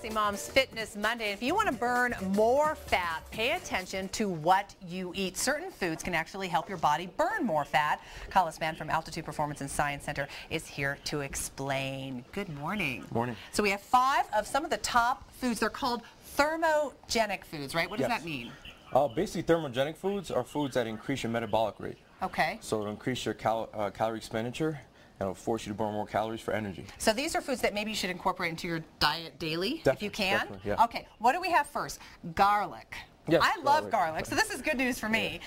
Classy Moms Fitness Monday. If you want to burn more fat, pay attention to what you eat. Certain foods can actually help your body burn more fat. Collis Mann from Altitude Performance and Science Center is here to explain. Good morning. Morning. So we have 5 of some of the top foods. They're called thermogenic foods, right? What does Yes. that mean? Basically, thermogenic foods are foods that increase your metabolic rate. Okay. So it'll increase your calorie expenditure, and it'll force you to burn more calories for energy. So these are foods that maybe you should incorporate into your diet daily, if you can. Definitely, yeah. Okay, what do we have first? Garlic. Yes, I love garlic, so this is good news for me.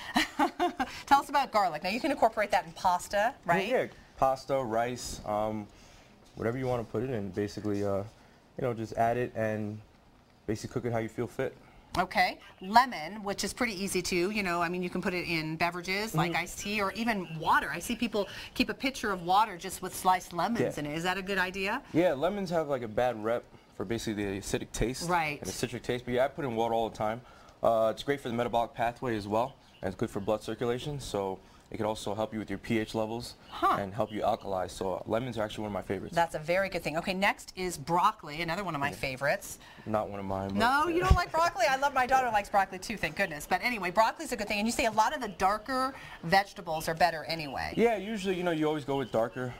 Tell us about garlic. Now you can incorporate that in pasta, right? Yeah, pasta, rice, whatever you want to put it in. Basically, just add it and basically cook it how you feel fit. Okay, lemon, which is pretty easy too. I mean, you can put it in beverages like iced tea or even water. I see people keep a pitcher of water just with sliced lemons in it. Is that a good idea? Yeah, lemons have like a bad rep for basically the acidic taste and the citric taste. But yeah, I put in water all the time. It's great for the metabolic pathway as well, and it's good for blood circulation. So it can also help you with your pH levels and help you alkalize. So lemons are actually one of my favorites. That's a very good thing. Okay, next is broccoli, another one of my favorites. Not one of mine. No, you don't like broccoli? I love, my daughter likes broccoli too, thank goodness. But anyway, broccoli's a good thing. And you say a lot of the darker vegetables are better anyway. Yeah, usually, you always go with darker.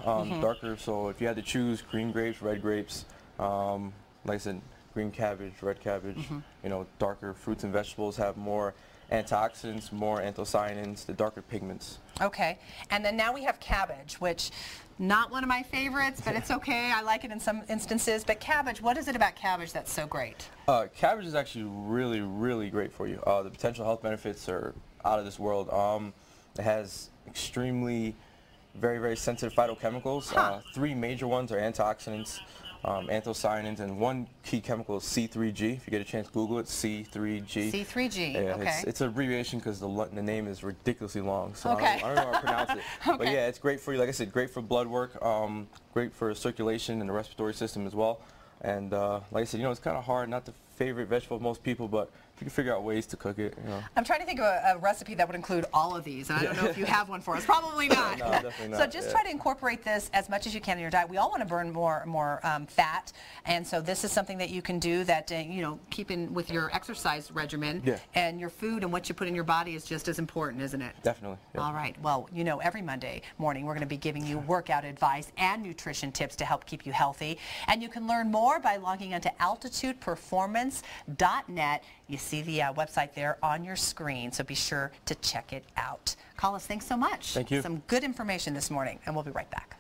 So if you had to choose green grapes, red grapes, like I said, green cabbage, red cabbage, darker fruits and vegetables have more antioxidants, more anthocyanins, the darker pigments. Okay, and then now we have cabbage, which not one of my favorites, but it's okay. I like it in some instances. But cabbage, what is it about cabbage that's so great? Cabbage is actually really, really great for you. The potential health benefits are out of this world. It has extremely, very, very sensitive phytochemicals. 3 major ones are antioxidants, anthocyanins, and one key chemical is C3G. If you get a chance, Google it, C3G. C3G, yeah, okay. It's an abbreviation because the name is ridiculously long, so I don't know how to pronounce it. But yeah, it's great for you. Like I said, great for blood work, great for circulation and the respiratory system as well. And like I said, it's kind of hard, not the favorite vegetable of most people, but if you can figure out ways to cook it, I'm trying to think of a recipe that would include all of these, and I don't know if you have one for us. Probably not. No, definitely not. So just try to incorporate this as much as you can in your diet. We all want to burn more fat, and so this is something that you can do that, keep in with your exercise regimen, and your food and what you put in your body is just as important, isn't it? Definitely. Yeah. All right. Well, every Monday morning we're going to be giving you workout advice and nutrition tips to help keep you healthy, and you can learn more by logging onto altitudeperformance.net. You see the website there on your screen, so be sure to check it out. Collis, thanks so much. Thank you. Some good information this morning, and we'll be right back.